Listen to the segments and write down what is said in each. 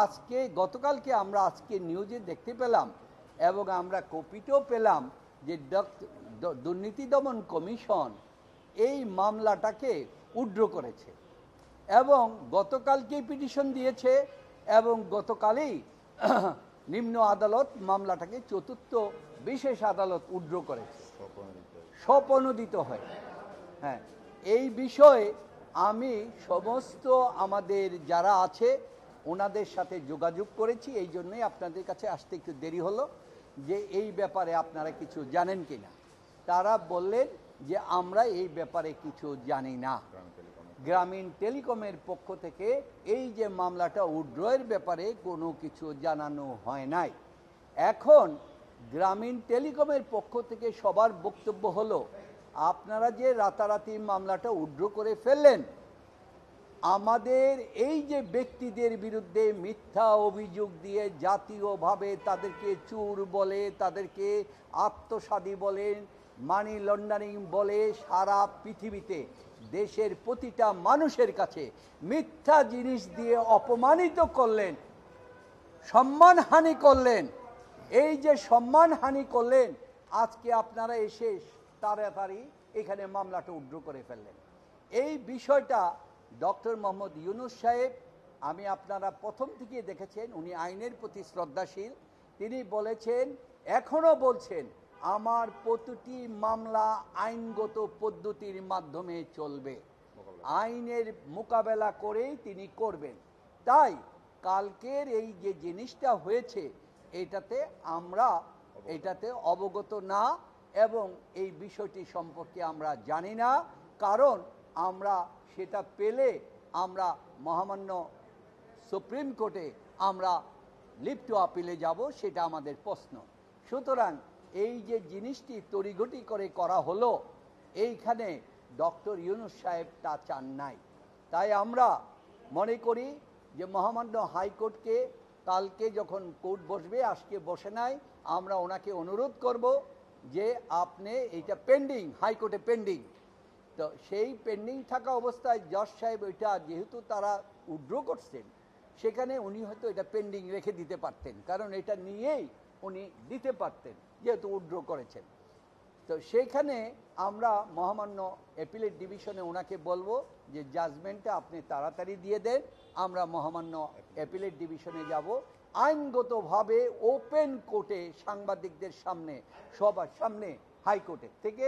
আজকে গতকালকে আমরা আজকে নিউজে দেখতে পেলাম এবং আমরা কপিতেও পেলাম যে দুর্নীতি দমন কমিশন এই মামলাটাকে উইথড্র করেছে এবং গতকালকেই পিটিশন দিয়েছে এবং গতকালই নিম্ন আদালত মামলাটাকে চতুর্থ বিশেষ আদালত উইথড্র করেছে স্বপ্রণোদিত হয়। হ্যাঁ, এই বিষয়ে আমি সমস্ত আমাদের যারা আছে ওনাদের সাথে যোগাযোগ করেছি, এই জন্যই আপনাদের কাছে আসতে একটু দেরি হলো যে এই ব্যাপারে আপনারা কিছু জানেন কিনা। তারা বললেন যে আমরা এই ব্যাপারে কিছু জানি না। গ্রামীণ টেলিকমের পক্ষ থেকে এই যে মামলাটা উইথড্রয়ের ব্যাপারে কোনো কিছু জানানো হয় নাই। এখন গ্রামীণ টেলিকমের পক্ষ থেকে সবার বক্তব্য হলো, আপনারা যে রাতারাতি মামলাটা উইথড্র করে ফেললেন, আমাদের এই যে ব্যক্তিদের বিরুদ্ধে মিথ্যা অভিযোগ দিয়ে জাতীয়ভাবে তাদেরকে চোর বলে, তাদেরকে আত্মসাদী বলেন, মানি লন্ডারিং বলে, সারা পৃথিবীতে দেশের প্রতিটা মানুষের কাছে মিথ্যা জিনিস দিয়ে অপমানিত করলেন, সম্মানহানি করলেন। এই যে সম্মানহানি করলেন, আজকে আপনারা এসে তাড়াতাড়ি এখানে মামলাটা উইথড্র করে ফেললেন। এই বিষয়টা ডক্টর মোহাম্মদ ইউনূস সাহেব, আমি আপনারা প্রথম থেকে দেখেছেন উনি আইনের প্রতি শ্রদ্ধাশীল। তিনি বলেছেন, এখনও বলছেন, আমার প্রতিটি মামলা আইনগত পদ্ধতির মাধ্যমে চলবে, আইনের মোকাবেলা করেই তিনি করবেন। তাই কালকের এই যে জিনিসটা হয়েছে এটাতে অবগত না এবং এই বিষয়টি সম্পর্কে আমরা জানি না, কারণ আমরা সেটা পেলে আমরা মহামান্য সুপ্রিম কোর্টে আমরা লিভ টু আপিলে যাব, সেটা আমাদের প্রশ্ন। সুতরাং এই যে জিনিসটি তড়িঘড়ি করে করা হলো, এইখানে ডক্টর ইউনূস সাহেব তা চান নাই। তাই আমরা মনে করি যে মহামান্য হাইকোর্টকে কালকে যখন কোর্ট বসবে, আজকে বসে নাই, আমরা ওনাকে অনুরোধ করব যে আপনি এইটা পেন্ডিং, হাইকোর্টে পেন্ডিং, তো সেই পেন্ডিং থাকা অবস্থায় জজ সাহেব ওইটা যেহেতু তারা উইথড্র করছেন, সেখানে উনি হয়তো এটা পেন্ডিং রেখে দিতে পারতেন, কারণ এটা নিয়েই উনি দিতে পারতেন যেহেতু উইথড্র করেছেন। তো সেইখানে আমরা মহামান্য অ্যাপিলেট ডিভিশনে ওনাকে বলবো যে জাজমেন্টটা আপনি তাড়াতাড়ি দিয়ে দেন, আমরা মহামান্য অ্যাপিলেট ডিভিশনে যাব, আইনগতভাবে ওপেন কোর্টে সাংবাদিকদের সামনে, সবার সামনে হাইকোর্টের থেকে,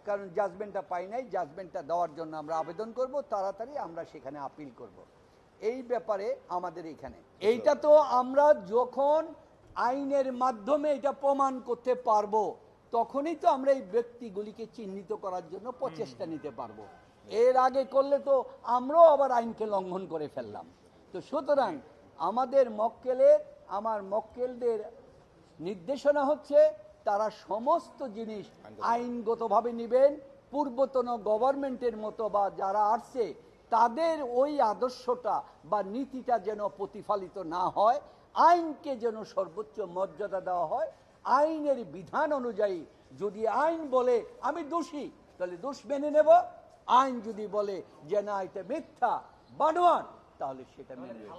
কারণ জাজমেন্টটা পাই নাই, জাজমেন্টটা দেওয়ার জন্য আমরা আবেদন করব, তাড়াতাড়ি আমরা সেখানে আপিল করব। এই ব্যাপারে আমাদের এখানে এইটা তো আমরা যখন আইনের মাধ্যমে এটা প্রমাণ করতে পারবো, তখনই তো আমরা এই ব্যক্তিগুলিকে চিহ্নিত করার জন্য প্রচেষ্টা নিতে পারবো। এর আগে করলে তো আমরাও আবার আইনকে লঙ্ঘন করে ফেললাম। তো সুতরাং আমাদের আমার মক্কেলদের নির্দেশনা হচ্ছে, তারা সমস্ত জিনিস আইনগতভাবে নেবেন, পূর্বতন গভর্নমেন্টের মতো বা যারা আসছে তাদের ওই আদর্শটা বা নীতিটা যেন প্রতিফলিত না হয়, আইনকে যেন সর্বোচ্চ মর্যাদা দেওয়া হয়। আইনের বিধান অনুযায়ী যদি আইন বলে আমি দোষী, তাহলে দোষ মেনে নেব, আইন যদি বলে যে না এটা মিথ্যা বানোয়াট, তাহলে সেটা মেনে নেব।